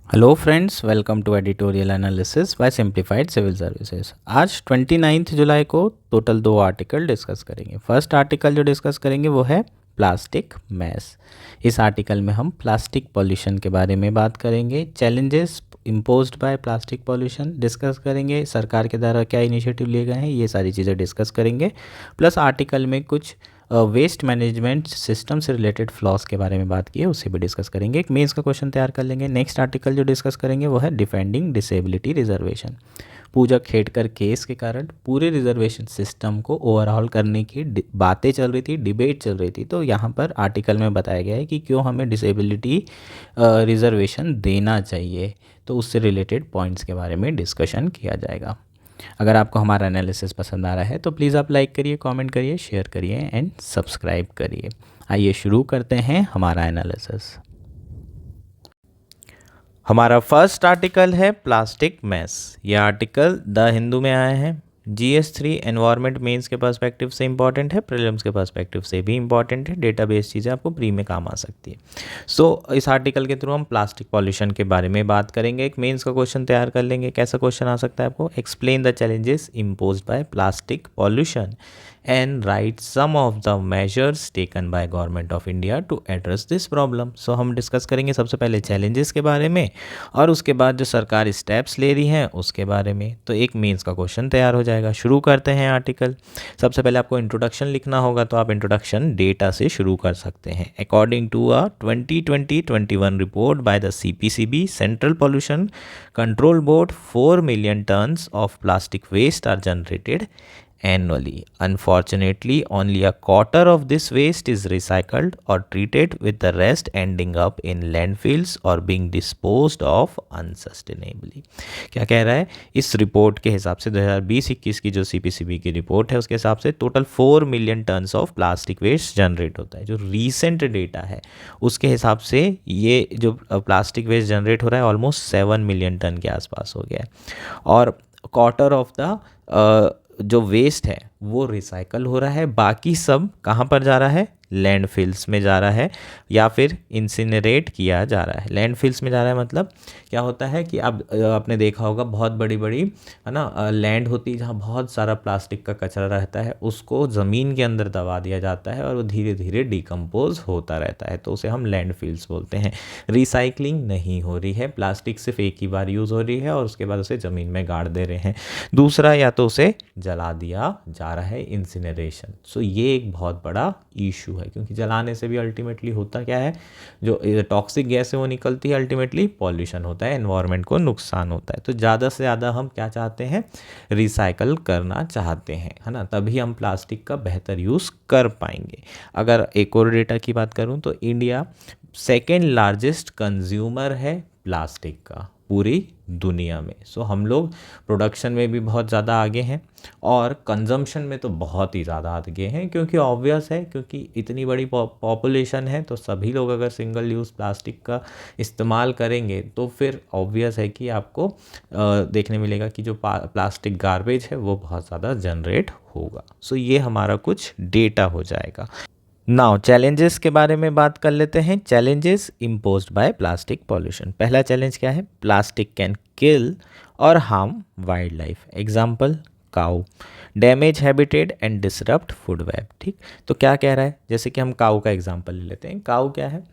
Hello friends, welcome to editorial analysis by simplified civil services. आज 29 जुलाई को total 2 article discuss करेंगे। First article जो डिस्कस करेंगे वो है प्लास्टिक मैस। इस आर्टिकल में हम प्लास्टिक पॉल्यूशन के बारे में बात करेंगे, challenges imposed by plastic pollution discuss करेंगे, सरकार के द्वारा क्या इनिशिएटिव लिए गए हैं, ये सारी चीज़ें डिस्कस करेंगे। प्लस आर्टिकल में कुछ वेस्ट मैनेजमेंट सिस्टम से रिलेटेड फ्लॉस के बारे में बात की है, उससे भी डिस्कस करेंगे। एक मेंस का क्वेश्चन तैयार कर लेंगे। नेक्स्ट आर्टिकल जो डिस्कस करेंगे वो है डिफेंडिंग डिसेबिलिटी रिजर्वेशन। पूजा खेड़कर केस के कारण पूरे रिजर्वेशन सिस्टम को ओवरऑल करने की बातें चल रही थी, डिबेट चल रही थी। तो यहाँ पर आर्टिकल में बताया गया है कि क्यों हमें डिसेबिलिटी रिजर्वेशन देना चाहिए, तो उससे रिलेटेड पॉइंट्स के बारे में डिस्कशन किया जाएगा। अगर आपको हमारा एनालिसिस पसंद आ रहा है तो प्लीज़ आप लाइक करिए, कमेंट करिए, शेयर करिए एंड सब्सक्राइब करिए। आइए शुरू करते हैं हमारा एनालिसिस। हमारा फर्स्ट आर्टिकल है प्लास्टिक मैस। यह आर्टिकल द हिंदू में आया है। GS3 एनवायरनमेंट मेंस के पर्सपेक्टिव से इंपॉर्टेंट है, प्रीलिम्स के पर्सपेक्टिव से भी इंपॉर्टेंट है। डेटाबेस चीज़ें आपको प्री में काम आ सकती है। इस आर्टिकल के थ्रू हम प्लास्टिक पॉल्यूशन के बारे में बात करेंगे। एक मेंस का क्वेश्चन तैयार कर लेंगे। कैसा क्वेश्चन आ सकता है आपको? Explain the challenges imposed by plastic pollution and write some of the measures taken by government of India to address this problem. हम डिस्कस करेंगे सबसे पहले चैलेंजेस के बारे में और उसके बाद जो सरकार स्टेप्स ले रही हैं उसके बारे में। तो एक मेंस का क्वेश्चन तैयार हो जाएगा। शुरू करते हैं आर्टिकल। सबसे पहले आपको इंट्रोडक्शन लिखना होगा, तो आप इंट्रोडक्शन डेटा से शुरू कर सकते हैं। According to a 2020-21 report by the CPCB central pollution control board, 4 million tons of plastic waste are generated annually. Unfortunately, only a quarter of this waste is recycled or treated, with the rest ending up in landfills or being disposed of unsustainably. क्या कह रहा है? इस report के हिसाब से 2020-21 की जो CPCB की रिपोर्ट है उसके हिसाब से total 4 million tons of plastic waste generate होता है। जो रीसेंट डेटा है उसके हिसाब से ये जो प्लास्टिक वेस्ट जनरेट हो रहा है ऑलमोस्ट 7 मिलियन टन के आसपास हो गया है। और क्वार्टर ऑफ द जो वेस्ट है वो रिसाइकल हो रहा है, बाकी सब कहाँ पर जा रहा है? लैंडफिल्स में जा रहा है या फिर इंसिनरेट किया जा रहा है। लैंडफिल्स में जा रहा है मतलब क्या होता है कि अब आपने देखा होगा बहुत बड़ी बड़ी है ना लैंड होती है जहाँ बहुत सारा प्लास्टिक का कचरा रहता है, उसको ज़मीन के अंदर दबा दिया जाता है और वो धीरे धीरे डिकम्पोज होता रहता है, तो उसे हम लैंडफिल्स बोलते हैं। रिसाइकलिंग नहीं हो रही है, प्लास्टिक सिर्फ एक ही बार यूज़ हो रही है और उसके बाद उसे ज़मीन में गाड़ दे रहे हैं। दूसरा, या तो उसे जला दिया जा रहा है, इंसिनरेशन। ये एक बहुत बड़ा इशू है, क्योंकि जलाने से भी अल्टीमेटली होता क्या है, जो टॉक्सिक गैस है वो निकलती है, अल्टीमेटली पॉल्यूशन होता है, एनवायरनमेंट को नुकसान होता है। तो ज़्यादा से ज़्यादा हम क्या चाहते हैं? रिसाइकल करना चाहते हैं, है ना, तभी हम प्लास्टिक का बेहतर यूज़ कर पाएंगे। अगर एक और डेटा की बात करूँ तो इंडिया सेकेंड लार्जेस्ट कंज्यूमर है प्लास्टिक का पूरी दुनिया में। हम लोग प्रोडक्शन में भी बहुत ज़्यादा आगे हैं और कंजम्पशन में तो बहुत ही ज़्यादा आगे हैं, क्योंकि ऑब्वियस है, क्योंकि इतनी बड़ी पॉपुलेशन है तो सभी लोग अगर सिंगल यूज़ प्लास्टिक का इस्तेमाल करेंगे तो फिर ऑब्वियस है कि आपको देखने मिलेगा कि जो प्लास्टिक गार्बेज है वो बहुत ज़्यादा जनरेट होगा। ये हमारा कुछ डेटा हो जाएगा। नाउ चैलेंजेस के बारे में बात कर लेते हैं। Challenges imposed by plastic pollution. पहला चैलेंज क्या है? प्लास्टिक कैन किल और harm wild life. Example, cow, damage habitat and disrupt food web. ठीक, तो क्या कह रहा है? जैसे कि हम काऊ का एग्जाम्पल ले लेते हैं। काऊ क्या है?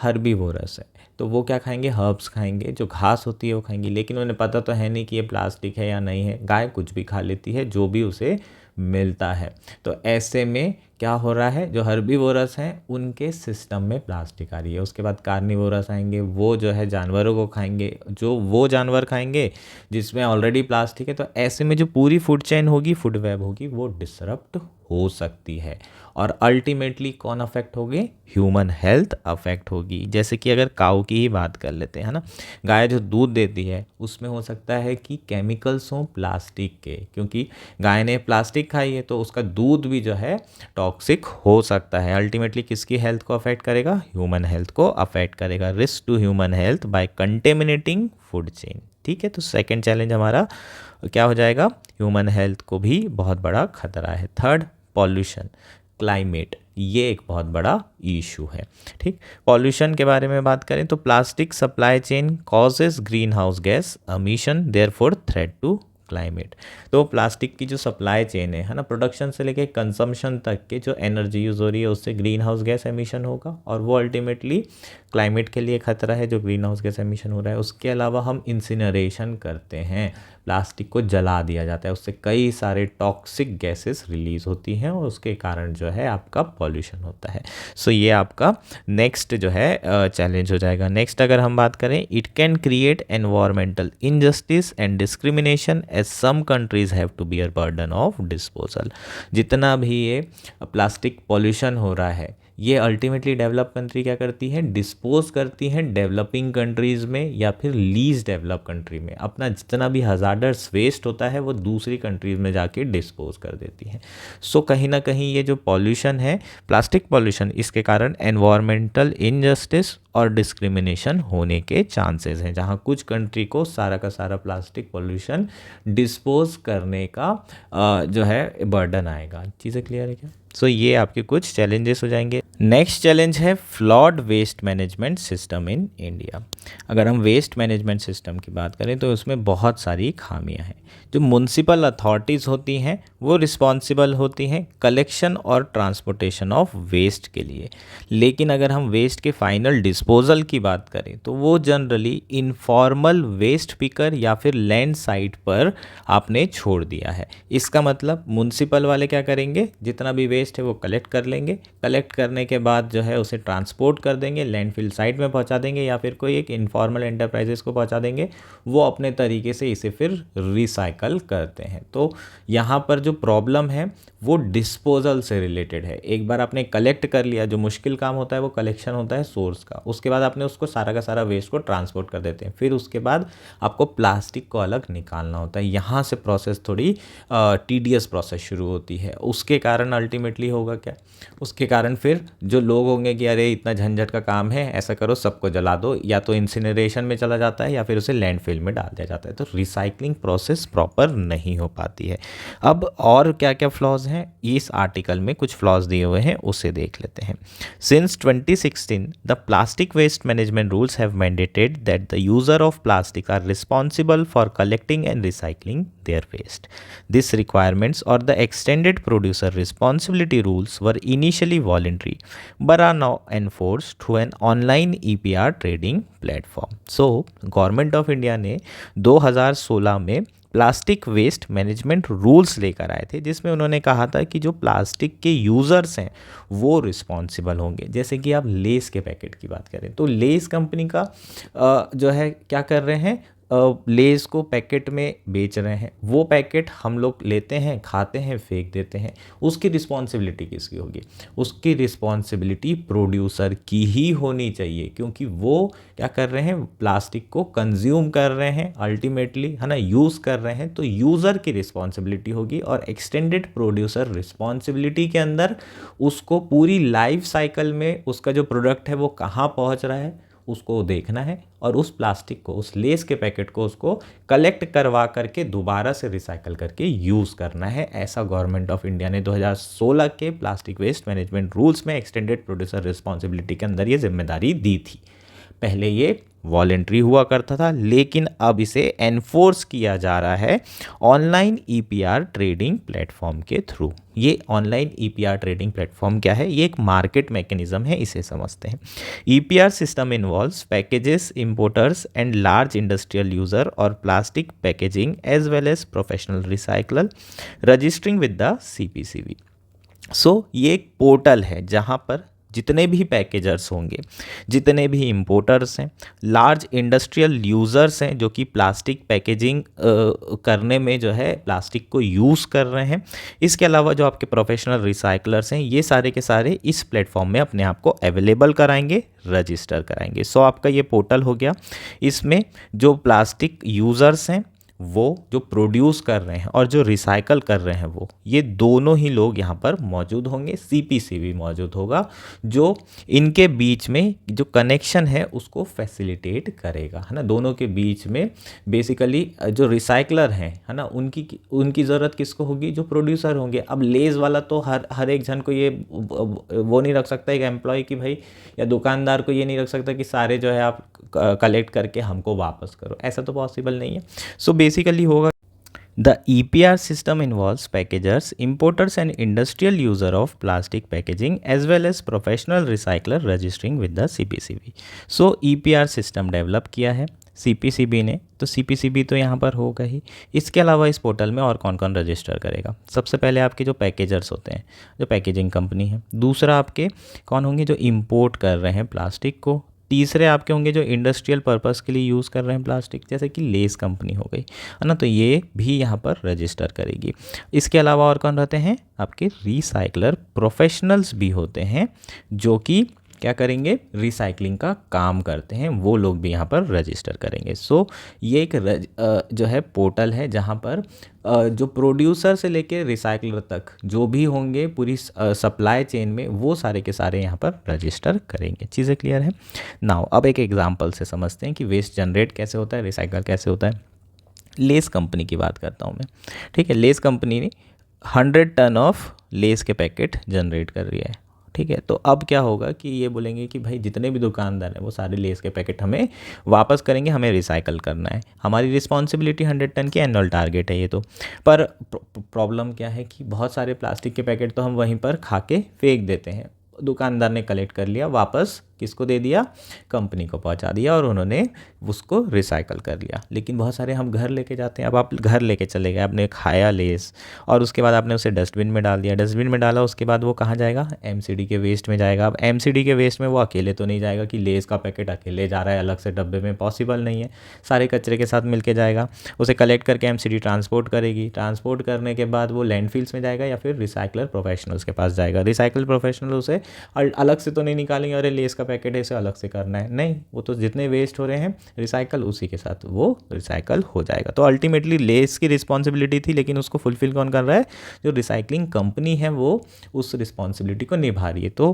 हर्बीवोरस है, तो वो क्या खाएंगे? हर्ब्स खाएंगे, जो घास होती है वो खाएंगे, लेकिन उन्हें पता तो है नहीं कि ये प्लास्टिक है या नहीं है। गाय कुछ भी खा लेती है, जो भी उसे मिलता है। तो ऐसे में क्या हो रहा है? जो हर्बीवोरस हैं उनके सिस्टम में प्लास्टिक आ रही है। उसके बाद कार्निवोरस आएंगे, वो जो है जानवरों को खाएंगे, जो वो जानवर खाएंगे जिसमें ऑलरेडी प्लास्टिक है। तो ऐसे में जो पूरी फूड चेन होगी, फूड वेब होगी, वो डिसरप्ट हो सकती है और अल्टीमेटली कौन अफेक्ट होगी? ह्यूमन हेल्थ अफेक्ट होगी। जैसे कि अगर काऊ की ही बात कर लेते हैं, है ना, गाय जो दूध देती है उसमें हो सकता है कि केमिकल्स हों प्लास्टिक के, क्योंकि गाय ने प्लास्टिक खाई है तो उसका दूध भी जो है टॉक्सिक हो सकता है। अल्टीमेटली किसकी हेल्थ को अफेक्ट करेगा? ह्यूमन हेल्थ को अफेक्ट करेगा। Risk to human health by contaminating food chain. ठीक है, तो सेकंड चैलेंज हमारा क्या हो जाएगा? ह्यूमन हेल्थ को भी बहुत बड़ा खतरा है। Third, pollution, climate. ये एक बहुत बड़ा इशू है। ठीक, पॉल्यूशन के बारे में बात करें तो plastic supply chain causes greenhouse gas emission therefore threat to climate. तो प्लास्टिक की जो सप्लाई चेन है ना, प्रोडक्शन से लेके कंजम्पशन तक के जो एनर्जी यूज़ हो रही है उससे ग्रीन हाउस गैस एमिशन होगा और वो अल्टीमेटली क्लाइमेट के लिए खतरा है जो ग्रीन हाउस गैस एमिशन हो रहा है। उसके अलावा हम इंसिनरेशन करते हैं, प्लास्टिक को जला दिया जाता है, उससे कई सारे टॉक्सिक गैसेस रिलीज होती हैं और उसके कारण जो है आपका पॉल्यूशन होता है। सो ये आपका नेक्स्ट जो है चैलेंज हो जाएगा। नेक्स्ट अगर हम बात करें, it can create environmental injustice and discrimination as some countries have to bear burden of disposal. जितना भी ये प्लास्टिक पॉल्यूशन हो रहा है ये अल्टीमेटली डेवलप कंट्री क्या करती है, डिस्पोज करती हैं डेवलपिंग कंट्रीज़ में या फिर लीज डेवलप कंट्री में। अपना जितना भी हजार्डस वेस्ट होता है वो दूसरी कंट्रीज़ में जाके डिस्पोज कर देती हैं। सो कहीं ना कहीं ये जो पॉल्यूशन है, प्लास्टिक पॉल्यूशन, इसके कारण एनवायरमेंटल इनजस्टिस और डिस्क्रिमिनेशन होने के चांसेस हैं, जहाँ कुछ कंट्री को सारा का सारा प्लास्टिक पॉल्यूशन डिस्पोज करने का जो है बर्डन आएगा। चीज़ें क्लियर है क्या? सो ये आपके कुछ चैलेंजेस हो जाएंगे। नेक्स्ट चैलेंज है flawed waste management system in India. अगर हम वेस्ट मैनेजमेंट सिस्टम की बात करें तो उसमें बहुत सारी खामियां हैं। जो म्युनिसिपल अथॉरिटीज़ होती हैं वो रिस्पॉन्सिबल होती हैं कलेक्शन और ट्रांसपोर्टेशन ऑफ वेस्ट के लिए, लेकिन अगर हम वेस्ट के फाइनल डिस्पोजल की बात करें तो वो जनरली इनफॉर्मल वेस्ट पिकर या फिर लैंड साइट पर आपने छोड़ दिया है। इसका मतलब म्युनिसिपल वाले क्या करेंगे, जितना भी वेस्ट है वो कलेक्ट कर लेंगे, कलेक्ट करने के बाद जो है उसे ट्रांसपोर्ट कर देंगे, लैंडफिल साइट में पहुंचा देंगे या फिर कोई एक इनफॉर्मल एंटरप्राइजेस को पहुंचा देंगे, वो अपने तरीके से इसे फिर रिसाइकल करते हैं। तो यहाँ पर जो प्रॉब्लम है वो डिस्पोजल से रिलेटेड है। एक बार आपने कलेक्ट कर लिया, जो मुश्किल काम होता है वो कलेक्शन होता है सोर्स का, उसके बाद आपने उसको सारा का सारा वेस्ट को ट्रांसपोर्ट कर देते हैं, फिर उसके बाद आपको प्लास्टिक को अलग निकालना होता है। यहाँ से प्रोसेस थोड़ी टीडियस प्रोसेस शुरू होती है। उसके कारण अल्टीमेटली होगा क्या, उसके कारण फिर जो लोग होंगे कि अरे इतना झंझट का काम है, ऐसा करो सबको जला दो, या तो इंसिनरेशन में चला जाता है या फिर उसे लैंडफिल में डाल दिया जाता है। तो रिसाइकलिंग प्रोसेस प्रॉपर नहीं हो पाती है। अब और क्या क्या फ्लॉज हैं, इस आर्टिकल में कुछ फ्लॉज दिए हुए हैं, उसे देख लेते हैं। Since 2016 the plastic waste management rules have mandated that the user of plastic are responsible for collecting and recycling their waste. This requirements और the extended producer responsibility rules were initially voluntary but are now enforced through an online EPR trading platform. So, government of India ने 2016 में plastic waste management rules लेकर आए थे, जिसमें उन्होंने कहा था कि जो प्लास्टिक के यूज़र्स हैं वो रिस्पॉन्सिबल होंगे। जैसे कि आप लेस के पैकेट की बात करें तो लेस कंपनी का जो है क्या कर रहे हैं, लेस को पैकेट में बेच रहे हैं, वो पैकेट हम लोग लेते हैं, खाते हैं, फेंक देते हैं। उसकी रिस्पॉन्सिबिलिटी किसकी होगी, उसकी रिस्पॉन्सिबिलिटी प्रोड्यूसर की ही होनी चाहिए, क्योंकि वो क्या कर रहे हैं, प्लास्टिक को कंज्यूम कर रहे हैं अल्टीमेटली, है ना, यूज़ कर रहे हैं। तो यूज़र की रिस्पॉन्सिबिलिटी होगी और एक्सटेंडेड प्रोड्यूसर रिस्पॉन्सिबिलिटी के अंदर उसको पूरी लाइफ साइकिल में उसका जो प्रोडक्ट है वो कहाँ पहुँच रहा है उसको देखना है और उस प्लास्टिक को, उस लेस के पैकेट को उसको कलेक्ट करवा करके दोबारा से रिसाइकल करके यूज़ करना है। ऐसा गवर्नमेंट ऑफ इंडिया ने 2016 के प्लास्टिक वेस्ट मैनेजमेंट रूल्स में एक्सटेंडेड प्रोड्यूसर रिस्पॉन्सिबिलिटी के अंदर ये जिम्मेदारी दी थी। पहले ये वॉलेंट्री हुआ करता था, लेकिन अब इसे एनफोर्स किया जा रहा है ऑनलाइन ईपीआर ट्रेडिंग प्लेटफॉर्म के थ्रू। ये ऑनलाइन ईपीआर ट्रेडिंग प्लेटफॉर्म क्या है, ये एक मार्केट मैकेनिज्म है, इसे समझते हैं। EPR system involves packages, importers and large industrial user और plastic packaging as well as professional recycler registering with the CPCB. So ये एक पोर्टल है जहाँ पर जितने भी पैकेजर्स होंगे, जितने भी इंपोर्टर्स हैं, लार्ज इंडस्ट्रियल यूज़र्स हैं जो कि प्लास्टिक पैकेजिंग करने में जो है प्लास्टिक को यूज़ कर रहे हैं, इसके अलावा जो आपके प्रोफेशनल रिसाइकलर्स हैं, ये सारे के सारे इस प्लेटफॉर्म में अपने आप को अवेलेबल कराएंगे, रजिस्टर कराएंगे। सो आपका ये पोर्टल हो गया। इसमें जो प्लास्टिक यूज़र्स हैं वो जो प्रोड्यूस कर रहे हैं और जो रिसाइकल कर रहे हैं वो ये दोनों ही लोग यहाँ पर मौजूद होंगे। सीपीसी भी मौजूद होगा जो इनके बीच में जो कनेक्शन है उसको फैसिलिटेट करेगा, है ना। दोनों के बीच में बेसिकली जो रिसाइकलर हैं, है ना, उनकी ज़रूरत किसको होगी, जो प्रोड्यूसर होंगे। अब लेज़ वाला तो हर एक जन को ये वो नहीं रख सकता, एक एम्प्लॉय की भाई या दुकानदार को ये नहीं रख सकता कि सारे जो है आप कलेक्ट करके हमको वापस करो, ऐसा तो पॉसिबल नहीं है। सो बेसिकली होगा The EPR system involves packagers, importers and industrial user of plastic packaging as well as professional recycler registering with the CPCB. So EPR system develop किया है CPCB ने, तो CPCB तो यहाँ पर होगा ही। इसके अलावा इस पोर्टल में और कौन कौन रजिस्टर करेगा? सबसे पहले आपके जो पैकेजर्स होते हैं, जो पैकेजिंग कंपनी है। दूसरा आपके कौन होंगे, जो इम्पोर्ट कर रहे हैं प्लास्टिक को। तीसरे आपके होंगे जो इंडस्ट्रियल पर्पस के लिए यूज़ कर रहे हैं प्लास्टिक, जैसे कि लेस कंपनी हो गई, है ना, तो ये भी यहाँ पर रजिस्टर करेगी। इसके अलावा और कौन रहते हैं, आपके रिसाइकलर प्रोफेशनल्स भी होते हैं जो कि क्या करेंगे, रिसाइकलिंग का काम करते हैं, वो लोग भी यहाँ पर रजिस्टर करेंगे। सो ये एक जो है पोर्टल है जहाँ पर जो प्रोड्यूसर से लेके रिसाइकलर तक जो भी होंगे पूरी सप्लाई चेन में, वो सारे के सारे यहाँ पर रजिस्टर करेंगे। चीज़ें क्लियर है। नाउ अब एक एग्जांपल से समझते हैं कि वेस्ट जनरेट कैसे होता है, रिसाइकल कैसे होता है। लेस कंपनी की बात करता हूँ मैं, ठीक है। लेस कंपनी ने 100 टन ऑफ लेस के पैकेट जनरेट कर रही है, ठीक है। तो अब क्या होगा कि ये बोलेंगे कि भाई जितने भी दुकानदार हैं वो सारे लेस के पैकेट हमें वापस करेंगे, हमें रिसाइकल करना है, हमारी रिस्पॉन्सिबिलिटी 100 टन की एनुअल टारगेट है ये तो। पर प्रॉब्लम क्या है कि बहुत सारे प्लास्टिक के पैकेट तो हम वहीं पर खा के फेंक देते हैं। दुकानदार ने कलेक्ट कर लिया, वापस किसको दे दिया, कंपनी को पहुंचा दिया और उन्होंने उसको रिसाइकल कर लिया। लेकिन बहुत सारे हम घर लेके जाते हैं। अब आप घर लेके चले गए, आपने खाया लेस और उसके बाद आपने उसे डस्टबिन में डाल दिया, डस्टबिन में डाला, उसके बाद वो कहाँ जाएगा, एमसीडी के वेस्ट में जाएगा। अब एमसीडी के वेस्ट में वो अकेले तो नहीं जाएगा कि लेस का पैकेट अकेले जा रहा है अलग से डब्बे में, पॉसिबल नहीं है। सारे कचरे के साथ मिलके जाएगा, उसे कलेक्ट करके एमसीडी ट्रांसपोर्ट करेगी, ट्रांसपोर्ट करने के बाद वो लैंडफिल्स में जाएगा या फिर रिसाइकलर प्रोफेशनल्स के पास जाएगा। रिसाइकल प्रोफेशनल उसे अलग से तो नहीं निकालेंगे, अरे लेस का पैकेट है इसे अलग से करना है, नहीं, वो तो जितने वेस्ट हो रहे हैं रिसाइकल उसी के साथ वो रिसाइकल हो जाएगा। तो अल्टीमेटली लेस की रिस्पॉन्सिबिलिटी थी, लेकिन उसको फुलफिल कौन कर रहा है, जो रिसाइकलिंग कंपनी है वो उस रिस्पॉन्सिबिलिटी को निभा रही है। तो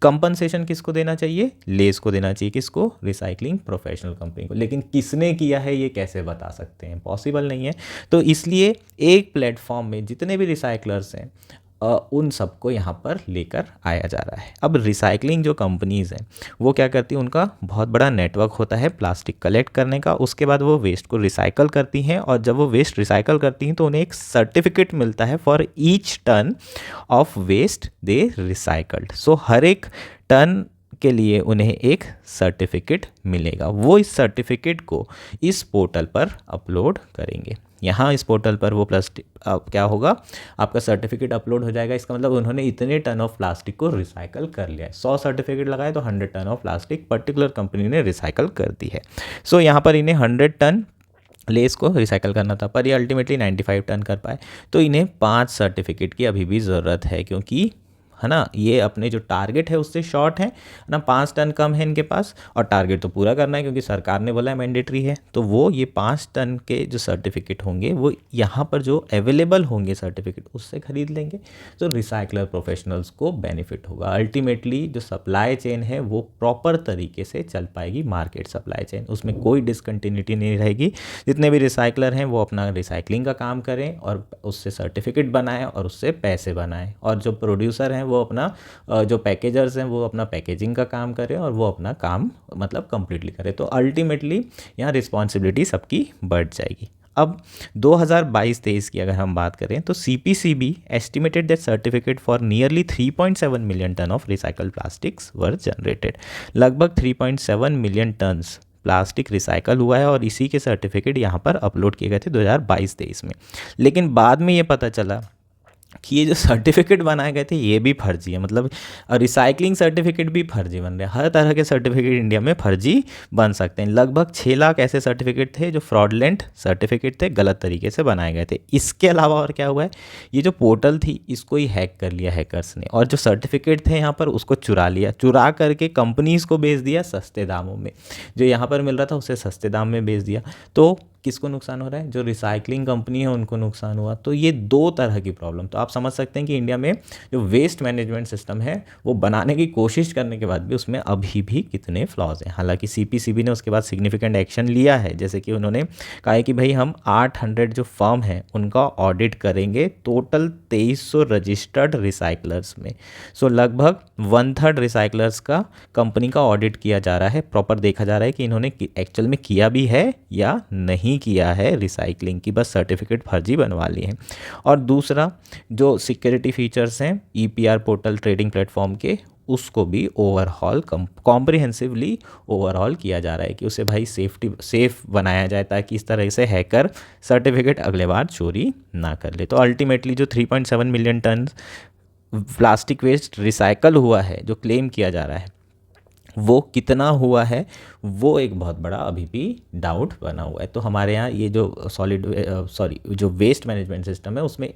कंपनसेशन किसको देना चाहिए, लेस को देना चाहिए, किसको, रिसाइकलिंग प्रोफेशनल कंपनी को। लेकिन किसने किया है ये कैसे बता सकते हैं, पॉसिबल नहीं है। तो इसलिए एक प्लेटफॉर्म में जितने भी रिसाइकलर्स हैं उन सबको यहाँ पर लेकर आया जा रहा है। अब रिसाइकलिंग जो कंपनीज़ हैं वो क्या करती हैं, उनका बहुत बड़ा नेटवर्क होता है प्लास्टिक कलेक्ट करने का। उसके बाद वो वेस्ट को रिसाइकल करती हैं और जब वो वेस्ट रिसाइकल करती हैं तो उन्हें एक सर्टिफिकेट मिलता है for each ton of waste they recycled. So हर एक टन के लिए उन्हें एक सर्टिफिकेट मिलेगा। वो इस सर्टिफिकेट को इस पोर्टल पर अपलोड करेंगे। यहाँ इस पोर्टल पर वो प्लास्टिक क्या होगा, आपका सर्टिफिकेट अपलोड हो जाएगा। इसका मतलब उन्होंने इतने टन ऑफ प्लास्टिक को रिसाइकल कर लिया है। 100 सर्टिफिकेट लगाए तो 100 ton of plastic particular company ने रिसाइकल कर दी है। सो यहाँ पर इन्हें 100 टन लेस को रिसाइकल करना था, पर ये अल्टीमेटली 95 टन कर पाए। तो इन्हें 5 सर्टिफिकेट की अभी भी ज़रूरत है, क्योंकि है ना ये अपने जो टारगेट है उससे शॉर्ट है ना, 5 टन कम है इनके पास और टारगेट तो पूरा करना है क्योंकि सरकार ने बोला है मैंडेटरी है। तो वो ये 5 टन के जो सर्टिफिकेट होंगे वो यहाँ पर जो अवेलेबल होंगे सर्टिफिकेट उससे खरीद लेंगे। तो रिसाइकलर प्रोफेशनल्स को बेनिफिट होगा। अल्टीमेटली जो सप्लाई चेन है वो प्रॉपर तरीके से चल पाएगी, मार्केट सप्लाई चेन, उसमें कोई डिसकंटिन्यूटी नहीं रहेगी। जितने भी रिसाइकलर हैं वो अपना रिसाइकलिंग का काम करें और उससे सर्टिफिकेट बनाएं और उससे पैसे बनाएं, और जो प्रोड्यूसर हैं वो अपना जो पैकेजर्स हैं वो अपना पैकेजिंग का काम करें और वो अपना काम मतलब कंप्लीटली करें। तो अल्टीमेटली यहाँ रिस्पॉन्सिबिलिटी सबकी बढ़ जाएगी। अब 2022-23 की अगर हम बात करें तो CPCB estimated that certificate for nearly 3.7 million ton of recycled plastics were generated. लगभग 3.7 मिलियन टन्स प्लास्टिक रिसाइकल हुआ है और इसी के सर्टिफिकेट यहाँ पर अपलोड किए गए थे 2022-23 में। लेकिन बाद में ये पता चला कि ये जो सर्टिफिकेट बनाए गए थे ये भी फर्जी है, मतलब रिसाइकलिंग सर्टिफिकेट भी फर्जी बन रहे हैं। हर तरह के सर्टिफिकेट इंडिया में फर्जी बन सकते हैं। लगभग 6 लाख ऐसे सर्टिफिकेट थे जो फ्रॉडलेंट सर्टिफिकेट थे, गलत तरीके से बनाए गए थे। इसके अलावा और क्या हुआ है, ये जो पोर्टल थी इसको ही हैक कर लिया हैकर्स ने, और जो सर्टिफिकेट थे यहाँ पर उसको चुरा लिया, चुरा करके कंपनीज़ को बेच दिया सस्ते दामों में। जो यहाँ पर मिल रहा था उसे सस्ते दाम में बेच दिया। तो किसको नुकसान हो रहा है? जो रिसाइकलिंग कंपनी है उनको नुकसान हुआ। तो ये दो तरह की प्रॉब्लम, तो आप समझ सकते हैं कि इंडिया में जो वेस्ट मैनेजमेंट सिस्टम है वो बनाने की कोशिश करने के बाद भी उसमें अभी भी कितने फ्लॉज हैं। हालांकि सीपीसीबी ने उसके बाद सिग्निफिकेंट एक्शन लिया है, जैसे कि उन्होंने कहा है कि भाई हम 800 जो फर्म हैं उनका ऑडिट करेंगे टोटल 2300 रजिस्टर्ड रिसाइकलर्स में। सो लगभग 1/3 रिसाइकलर्स का कंपनी का ऑडिट किया जा रहा है, प्रॉपर देखा जा रहा है कि इन्होंने एक्चुअल में किया भी है या नहीं किया है रिसाइकलिंग की, बस सर्टिफिकेट फर्जी बनवा लिए हैं। और दूसरा जो सिक्योरिटी फीचर्स हैं ईपीआर पोर्टल ट्रेडिंग प्लेटफॉर्म के, उसको भी ओवरहॉल कॉम्प्रिहेंसिवली ओवरहॉल किया जा रहा है कि उसे भाई सेफ बनाया जाए, ताकि इस तरह से हैकर सर्टिफिकेट अगले बार चोरी ना कर ले। तो अल्टीमेटली जो 3.7 million ton plastic waste recycle हुआ है, जो क्लेम किया जा रहा है, वो कितना हुआ है वो एक बहुत बड़ा अभी भी डाउट बना हुआ है। तो हमारे यहाँ ये जो जो वेस्ट मैनेजमेंट सिस्टम है उसमें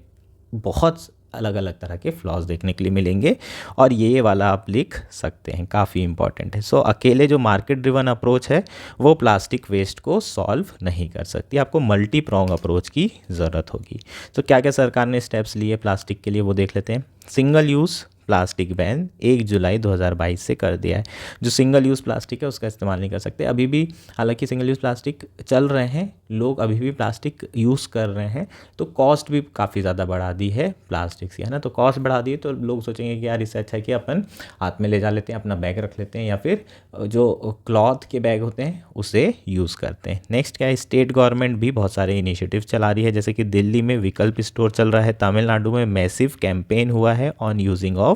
बहुत अलग अलग तरह के फ्लॉज देखने के लिए मिलेंगे, और ये वाला आप लिख सकते हैं, काफ़ी इंपॉर्टेंट है। सो अकेले जो मार्केट ड्रिवन अप्रोच है वो प्लास्टिक वेस्ट को सॉल्व नहीं कर सकती, आपको मल्टी प्रोंग अप्रोच की ज़रूरत होगी। तो क्या क्या सरकार ने स्टेप्स लिए प्लास्टिक के लिए वो देख लेते हैं। सिंगल यूज़ प्लास्टिक बैन 1 जुलाई 2022 से कर दिया है। जो सिंगल यूज़ प्लास्टिक है उसका इस्तेमाल नहीं कर सकते अभी भी, हालांकि सिंगल यूज़ प्लास्टिक चल रहे हैं, लोग अभी भी प्लास्टिक यूज़ कर रहे हैं। तो कॉस्ट भी काफ़ी ज़्यादा बढ़ा दी है प्लास्टिक की, है ना। तो कॉस्ट बढ़ा दी है तो लोग सोचेंगे कि यार इससे अच्छा है कि अपन हाथ में ले जा लेते हैं, अपना बैग रख लेते हैं, या फिर जो क्लॉथ के बैग होते हैं उसे यूज़ करते हैं। नेक्स्ट क्या है, स्टेट गवर्नमेंट भी बहुत सारे इनिशिएटिव चला रही है, जैसे कि दिल्ली में विकल्प स्टोर चल रहा है, तमिलनाडु में मैसिव कैंपेन हुआ है on using of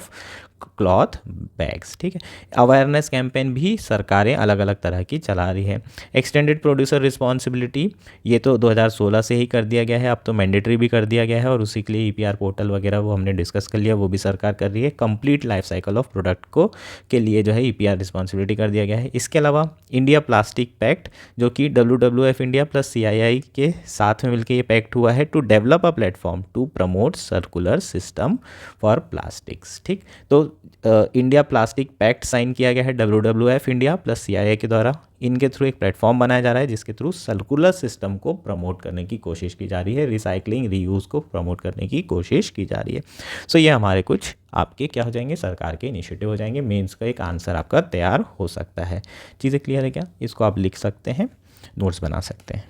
cloth bags, ठीक है। अवेयरनेस कैंपेन भी सरकारें अलग अलग तरह की चला रही है। एक्सटेंडेड प्रोड्यूसर रिस्पॉन्सिबिलिटी ये तो 2016 से ही कर दिया गया है, अब तो मैंडेटरी भी कर दिया गया है, और उसी के लिए ईपीआर पोर्टल वगैरह वो हमने डिस्कस कर लिया, वो भी सरकार कर रही है। Complete life cycle of product को के लिए जो है ईपीआर रिस्पॉन्सिबिलिटी कर दिया गया है। इसके अलावा इंडिया प्लास्टिक पैक्ट, जो कि WWF इंडिया प्लस CII के साथ में मिलकर ये पैक्ट हुआ है, to develop a platform to promote circular system for plastics, ठीक। तो इंडिया प्लास्टिक पैक्ट साइन किया गया है WWF इंडिया प्लस CII के द्वारा। इनके थ्रू एक प्लेटफॉर्म बनाया जा रहा है जिसके थ्रू सर्कुलर सिस्टम को प्रमोट करने की कोशिश की जा रही है, रिसाइकलिंग रीयूज़ को प्रमोट करने की कोशिश की जा रही है। सो ये हमारे कुछ आपके क्या हो जाएंगे, सरकार के इनिशिएटिव हो जाएंगे। मेंस का एक आंसर आपका तैयार हो सकता है। चीज़ें क्लियर है क्या? इसको आप लिख सकते हैं, नोट्स बना सकते हैं।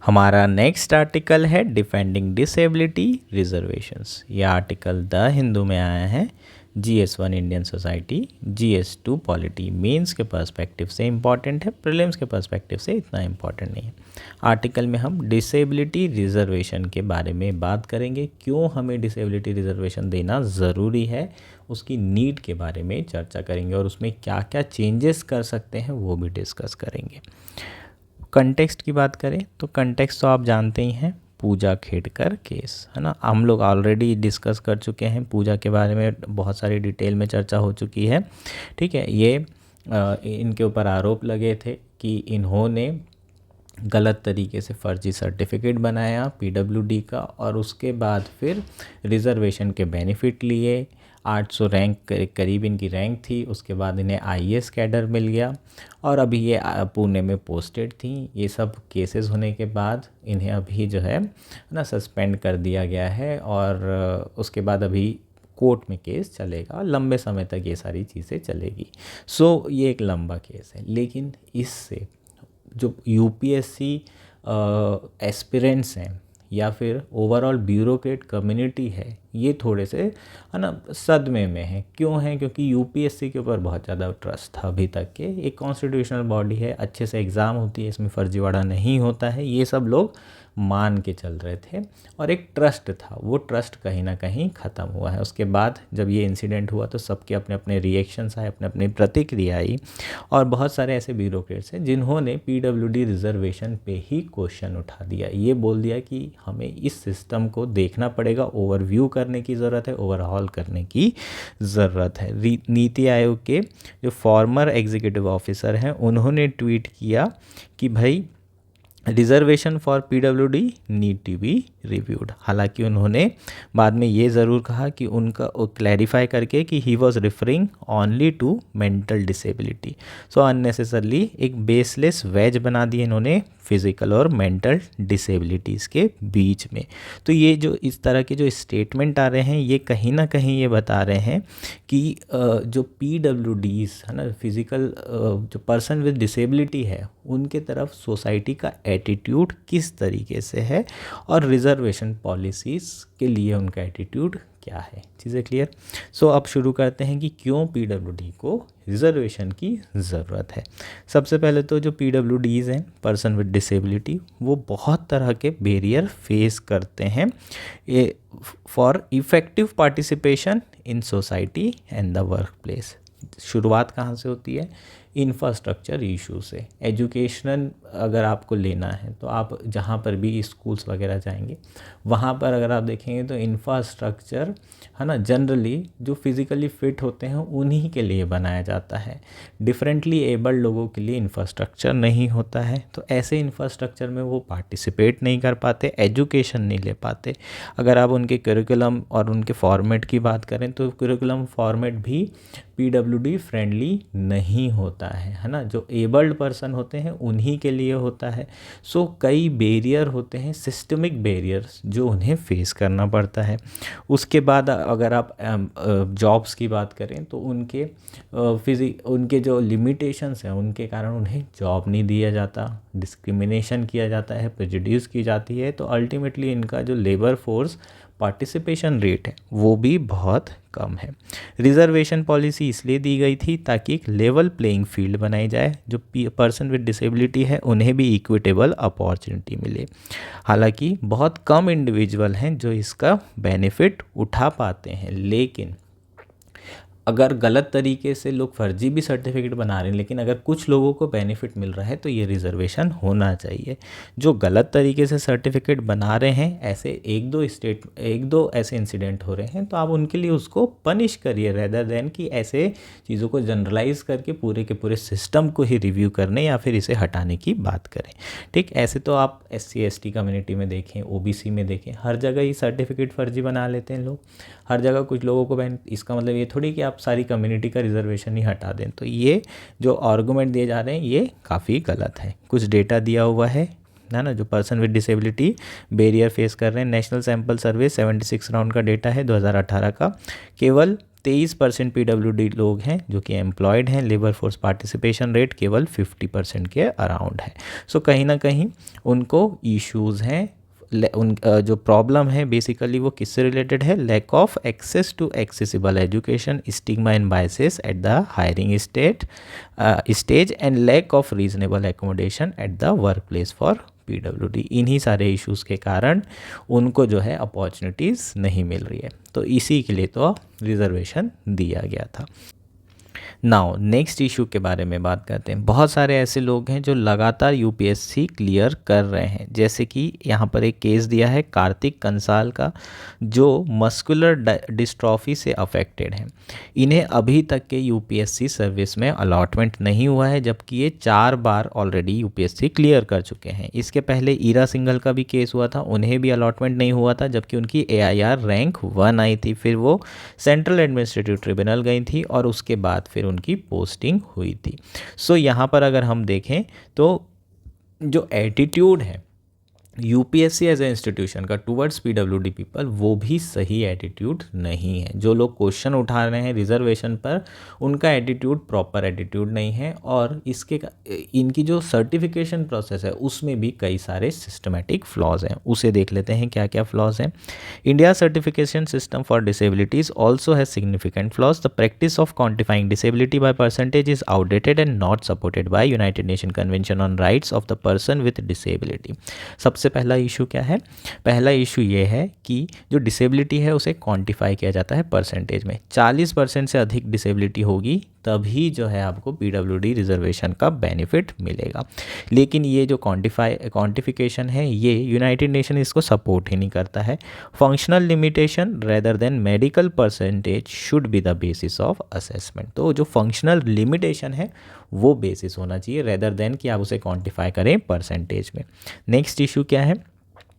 हमारा नेक्स्ट आर्टिकल है डिफेंडिंग डिसेबिलिटी रिजर्वेशंस। ये आर्टिकल द हिंदू में आया है। GS1 Indian society, GS2 polity. Mains के पर्सपेक्टिव से इम्पॉर्टेंट है, प्रीलिम्स के पर्सपेक्टिव से इतना इम्पॉर्टेंट नहीं है। आर्टिकल में हम डिसेबिलिटी रिजर्वेशन के बारे में बात करेंगे, क्यों हमें डिसेबिलिटी रिजर्वेशन देना ज़रूरी है, उसकी नीड के बारे में चर्चा करेंगे, और उसमें क्या क्या चेंजेस कर सकते हैं वो भी डिस्कस करेंगे। कंटेक्स्ट की बात करें तो कंटेक्स्ट तो आप जानते ही हैं, पूजा खेड़कर केस, है ना। हम लोग ऑलरेडी डिस्कस कर चुके हैं पूजा के बारे में, बहुत सारी डिटेल में चर्चा हो चुकी है, ठीक है। ये इनके ऊपर आरोप लगे थे कि इन्होंने गलत तरीके से फर्जी सर्टिफिकेट बनाया PWD का, और उसके बाद फिर रिज़र्वेशन के बेनिफिट लिए। 800 रैंक के करीब इनकी रैंक थी, उसके बाद इन्हें IAS कैडर मिल गया, और अभी ये पुणे में पोस्टेड थी। ये सब केसेस होने के बाद इन्हें अभी जो है ना सस्पेंड कर दिया गया है, और उसके बाद अभी कोर्ट में केस चलेगा, लंबे समय तक ये सारी चीज़ें चलेगी। सो ये एक लंबा केस है, लेकिन इससे जो UPSC एस्पिरेंट्स हैं या फिर ओवरऑल ब्यूरोक्रेट कम्युनिटी है, ये थोड़े से है ना सदमे में है। क्यों है? क्योंकि UPSC के ऊपर बहुत ज़्यादा ट्रस्ट था अभी तक के। एक कॉन्स्टिट्यूशनल बॉडी है, अच्छे से एग्ज़ाम होती है, इसमें फर्जीवाड़ा नहीं होता है, ये सब लोग मान के चल रहे थे, और एक ट्रस्ट था, वो ट्रस्ट कहीं ना कहीं ख़त्म हुआ है। उसके बाद जब ये इंसिडेंट हुआ तो सबके अपने अपने रिएक्शंस आए, अपने अपने प्रतिक्रिया आई, और बहुत सारे ऐसे ब्यूरोक्रेट्स हैं जिन्होंने PWD रिजर्वेशन पे ही क्वेश्चन उठा दिया। ये बोल दिया कि हमें इस सिस्टम को देखना पड़ेगा, ओवरव्यू करने की ज़रूरत है, ओवरहॉल करने की ज़रूरत है। नीति आयोग के जो फॉर्मर एग्जीक्यूटिव ऑफिसर हैं उन्होंने ट्वीट किया कि भाई reservation for PWD need to be reviewed. हालांकि उन्होंने बाद में ये ज़रूर कहा कि उनका क्लैरिफाई करके कि he was referring only to mental disability. So unnecessarily एक बेसलेस वेज बना दी इन्होंने फिज़िकल और मेंटल डिसेबिलिटीज़ के बीच में। तो ये जो इस तरह के जो स्टेटमेंट आ रहे हैं ये कहीं ना कहीं ये बता रहे हैं कि जो PWDs है ना, फिज़िकल जो पर्सन विद डिसेबिलिटी है, उनके तरफ सोसाइटी का एटीट्यूड किस तरीके से है और रिजर्वेशन पॉलिसीज़ के लिए उनका एटीट्यूड क्या है। चीज़ें क्लियर। सो अब शुरू करते हैं कि क्यों PWD को रिजर्वेशन की ज़रूरत है। सबसे पहले तो जो PWDs हैं, पर्सन विद डिसेबिलिटी, वो बहुत तरह के बैरियर फेस करते हैं for effective participation in society and the work place. शुरुआत कहाँ से होती है? इंफ्रास्ट्रक्चर इशू से। एजुकेशनल अगर आपको लेना है तो आप जहाँ पर भी स्कूल्स वगैरह जाएंगे वहाँ पर अगर आप देखेंगे तो इंफ्रास्ट्रक्चर है ना, जनरली जो फिज़िकली फिट होते हैं उन्हीं के लिए बनाया जाता है। डिफरेंटली एबल्ड लोगों के लिए इंफ्रास्ट्रक्चर नहीं होता है, तो ऐसे इंफ्रास्ट्रक्चर में वो पार्टिसिपेट नहीं कर पाते, एजुकेशन नहीं ले पाते। अगर आप उनके करिकुलम और उनके फॉर्मेट की बात करें तो करिकुलम फॉर्मेट भी PWD फ्रेंडली नहीं होता है ना। जो एबल्ड पर्सन होते हैं उन्हीं के लिए होता है। सो कई बैरियर होते हैं, सिस्टमिक बैरियर्स, जो उन्हें फेस करना पड़ता है। उसके बाद अगर आप जॉब्स की बात करें तो उनके जो लिमिटेशंस हैं उनके कारण उन्हें जॉब नहीं दिया जाता, डिस्क्रिमिनेशन किया जाता है, प्रेजुडिस की जाती है। तो अल्टीमेटली इनका जो लेबर फोर्स पार्टिसिपेशन रेट है वो भी बहुत कम है। रिजर्वेशन पॉलिसी इसलिए दी गई थी ताकि एक लेवल प्लेइंग फील्ड बनाई जाए, जो पर्सन विद डिसेबिलिटी है उन्हें भी इक्विटेबल अपॉर्चुनिटी मिले। हालांकि बहुत कम इंडिविजुअल हैं जो इसका बेनिफिट उठा पाते हैं, लेकिन अगर गलत तरीके से लोग फर्जी भी सर्टिफिकेट बना रहे हैं, लेकिन अगर कुछ लोगों को बेनिफिट मिल रहा है तो ये रिजर्वेशन होना चाहिए। जो गलत तरीके से सर्टिफिकेट बना रहे हैं, ऐसे एक दो ऐसे इंसिडेंट हो रहे हैं, तो आप उनके लिए उसको पनिश करिए रेदर देन कि ऐसे चीज़ों को जनरलाइज करके पूरे के पूरे सिस्टम को ही रिव्यू करने या फिर इसे हटाने की बात करें। ठीक, ऐसे तो आप SC ST कम्युनिटी में देखें, OBC में देखें, हर जगह ही सर्टिफिकेट फर्जी बना लेते हैं लोग। हर जगह कुछ लोगों को इसका मतलब ये थोड़ी कि आप सारी कम्युनिटी का रिजर्वेशन ही हटा दें। तो ये जो आर्गूमेंट दिए जा रहे हैं ये काफ़ी गलत है। कुछ डेटा दिया हुआ है ना, जो person with disability barrier face कर रहे हैं। नेशनल सैंपल सर्वे 76 राउंड का डेटा है 2018 का। केवल 23% PWD लोग हैं जो कि एम्प्लॉयड हैं। लेबर फोर्स पार्टिसिपेशन रेट केवल 50% के अराउंड है। सो कहीं ना कहीं उनको इश्यूज़ हैं। जो प्रॉब्लम है बेसिकली वो किससे रिलेटेड है? Lack of access to accessible education, stigma and biases at the hiring stage and lack of reasonable accommodation at the workplace for PWD। इन्हीं सारे इश्यूज़ के कारण उनको जो है अपॉर्चुनिटीज़ नहीं मिल रही है। तो इसी के लिए तो रिजर्वेशन दिया गया था। नाउ नेक्स्ट इशू के बारे में बात करते हैं। बहुत सारे ऐसे लोग हैं जो लगातार UPSC क्लियर कर रहे हैं, जैसे कि यहाँ पर एक केस दिया है कार्तिक कंसाल का, जो मस्कुलर डिस्ट्रॉफी से अफेक्टेड हैं। इन्हें अभी तक के UPSC सर्विस में अलॉटमेंट नहीं हुआ है, जबकि ये 4 बार ऑलरेडी UPSC क्लियर कर चुके हैं। इसके पहले ईरा सिंघल का भी केस हुआ था, उन्हें भी अलॉटमेंट नहीं हुआ था, जबकि उनकी AIR रैंक 1 आई थी। फिर वो सेंट्रल एडमिनिस्ट्रेटिव ट्रिब्यूनल गई थी और उसके बाद फिर उनकी पोस्टिंग हुई थी। सो यहाँ पर अगर हम देखें तो जो एटीट्यूड है UPSC एज ए इंस्टीट्यूशन का टूवर्ड्स PWD पीपल, वो भी सही एटीट्यूड नहीं है। जो लोग क्वेश्चन उठा रहे हैं रिजर्वेशन पर, उनका एटीट्यूड प्रॉपर एटीट्यूड नहीं है। और इनकी जो सर्टिफिकेशन प्रोसेस है उसमें भी कई सारे सिस्टमेटिक फ्लॉज हैं। उसे देख लेते हैं क्या क्या फ्लॉज हैं। India certification system for disabilities also has significant flaws. The practice of quantifying disability by percentage is outdated and not supported by United Nation convention on rights of the person with disability. सबसे पहला issue क्या है? पहला issue ये है कि जो disability है उसे क्वांटिफाई किया जाता है परसेंटेज में। 40% से अधिक डिसेबिलिटी होगी तभी जो है आपको PWD रिजर्वेशन का बेनिफिट मिलेगा। लेकिन ये जो क्वांटिफिकेशन है ये यूनाइटेड नेशन इसको सपोर्ट ही नहीं करता है। Functional limitation rather than medical percentage should be the basis of assessment. तो जो फंक्शनल लिमिटेशन है वो बेसिस होना चाहिए रेदर देन कि आप उसे क्वांटिफाई करें परसेंटेज में। नेक्स्ट इशू क्या है?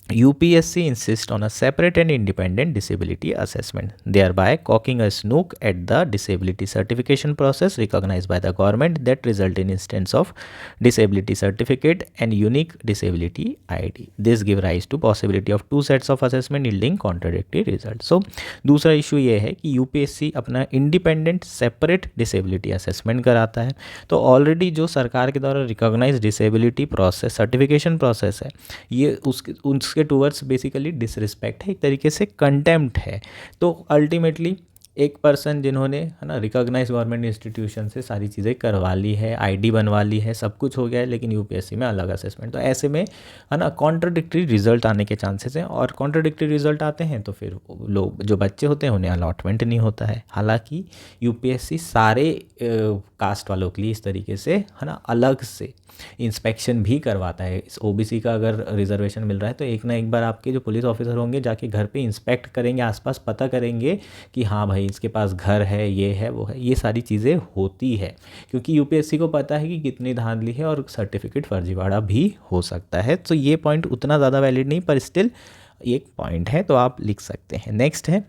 UPSC insists on a separate and independent disability assessment, thereby cocking a snook at the disability certification process recognized by the government that result in instance of disability certificate and unique disability ID. This give rise to possibility of two sets of assessment yielding contradictory results. So दूसरा issue ये है कि UPSC अपना independent separate disability assessment कराता है। तो already जो सरकार के द्वारा recognise disability process certification process है, ये उसके टूवर्ड्स बेसिकली डिसरिस्पेक्ट है, एक तरीके से कंटेम्प्ट है। तो अल्टीमेटली एक पर्सन जिन्होंने है ना रिकॉग्नाइज गवर्नमेंट इंस्टीट्यूशन से सारी चीज़ें करवा ली है, आईडी बनवा ली है, सब कुछ हो गया है, लेकिन यूपीएससी में अलग असेसमेंट। तो ऐसे में है ना कॉन्ट्राडिक्टरी रिजल्ट आने के चांसेस हैं, और कॉन्ट्राडिक्टरी रिजल्ट आते हैं तो फिर लोग जो बच्चे होते हैं उन्हें अलॉटमेंट नहीं होता है। हालांकि यूपीएससी सारे कास्ट वालों के लिए इस तरीके से है ना अलग से इंस्पेक्शन भी करवाता है। इस ओबीसी का अगर रिजर्वेशन मिल रहा है तो एक ना एक बार आपके जो पुलिस ऑफिसर होंगे जाके घर पे इंस्पेक्ट करेंगे, आसपास पता करेंगे कि हाँ भाई इसके पास घर है, ये है, वो है। ये सारी चीज़ें होती है क्योंकि यूपीएससी को पता है कि कितनी धांधली है और सर्टिफिकेट फर्जीवाड़ा भी हो सकता है। तो ये पॉइंट उतना ज़्यादा वैलिड नहीं, पर स्टिल एक पॉइंट है, तो आप लिख सकते हैं। नेक्स्ट है,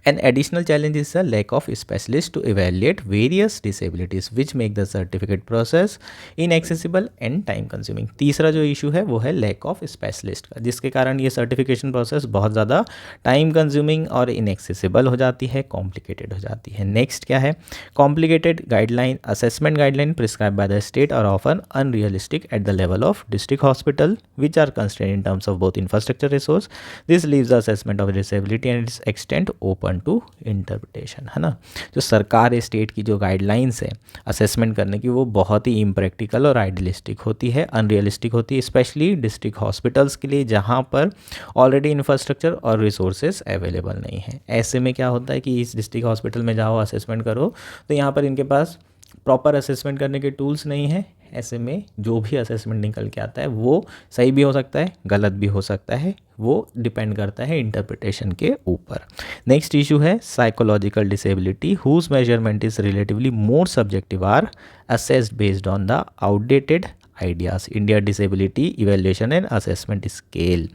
an additional challenge is the lack of specialists to evaluate various disabilities which make the certificate process inaccessible and time consuming। तीसरा जो इशू है वो है lack of specialist का, जिसके कारण ये सर्टिफिकेशन प्रोसेस बहुत ज़्यादा टाइम कंज्यूमिंग और inaccessible हो जाती है, कॉम्प्लिकेटेड हो जाती है। नेक्स्ट क्या है, complicated guideline assessment guideline prescribe by the state और often unrealistic at the level of district hospital which are constrained in terms of both infrastructure resource. This leaves the assessment of disability and its extent open to interpretation, है ना। जो सरकार state की जो guidelines है assessment करने की, वो बहुत ही इम्प्रैक्टिकल और आइडियलिस्टिक होती है, अनरियलिस्टिक होती है, स्पेशली डिस्ट्रिक्ट हॉस्पिटल्स के लिए जहाँ पर ऑलरेडी इंफ्रास्ट्रक्चर और रिसोर्सेज अवेलेबल नहीं है। ऐसे में क्या होता है कि इस डिस्ट्रिक्ट हॉस्पिटल में जाओ असेसमेंट करो, तो यहाँ पर इनके पास प्रॉपर असेसमेंट करने के टूल्स नहीं है। ऐसे में जो भी असेसमेंट निकल के आता है वो सही भी हो सकता है, गलत भी हो सकता है, वो डिपेंड करता है इंटरप्रिटेशन के ऊपर। नेक्स्ट इशू है psychological disability whose measurement is relatively more subjective are assessed based on the outdated ideas. India Disability Evaluation and Assessment Scale.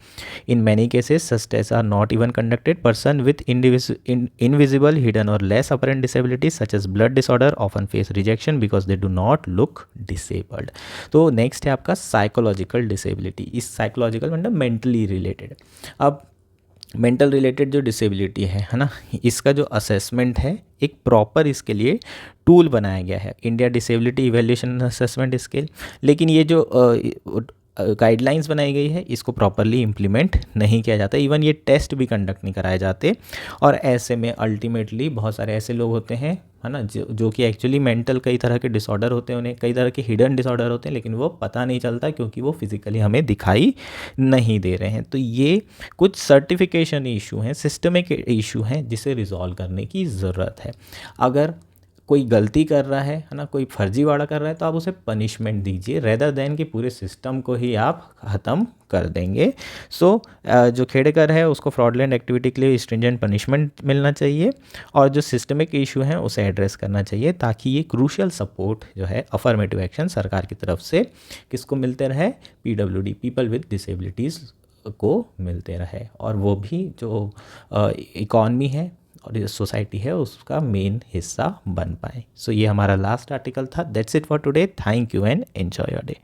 In many cases, such tests are not even conducted. Person with invisible, hidden or less apparent disabilities such as blood disorder often face rejection because they do not look disabled. तो next है आपका psychological disability. इस psychological मतलब mentally related. अब mental related जो disability है ना, इसका जो असेसमेंट है एक प्रॉपर इसके लिए टूल बनाया गया है, India disability evaluation assessment scale. लेकिन ये जो गाइडलाइंस बनाई गई है इसको प्रॉपरली इम्प्लीमेंट नहीं किया जाता, इवन ये टेस्ट भी कंडक्ट नहीं कराए जाते। और ऐसे में अल्टीमेटली बहुत सारे ऐसे लोग होते हैं है ना जो कि एक्चुअली मेंटल कई तरह के डिसऑर्डर होते हैं, उन्हें कई तरह के हिडन डिसऑर्डर होते हैं, लेकिन वो पता नहीं चलता क्योंकि वो फिजिकली हमें दिखाई नहीं दे रहे हैं। तो ये कुछ सर्टिफिकेशन इशू हैं, सिस्टमिक इशू हैं जिसे रिजॉल्व करने की ज़रूरत है। अगर कोई गलती कर रहा है ना, कोई फर्जीवाड़ा कर रहा है, तो आप उसे पनिशमेंट दीजिए रेदर देन कि पूरे सिस्टम को ही आप ख़त्म कर देंगे। सो जो खेड़ेकर है उसको फ्रॉडलेंट एक्टिविटी के लिए स्ट्रिंजेंट पनिशमेंट मिलना चाहिए, और जो सिस्टमिक इशू हैं उसे एड्रेस करना चाहिए, ताकि ये क्रूशियल सपोर्ट जो है अफर्मेटिव एक्शन सरकार की तरफ से किसको मिलते रहे, PWD पीपल विद डिसेबिलिटीज़ को मिलते रहे, और वो भी जो इकॉनमी है और ये सोसाइटी है उसका मेन हिस्सा बन पाए। सो ये हमारा लास्ट आर्टिकल था। That's it for today. Thank you and enjoy your day.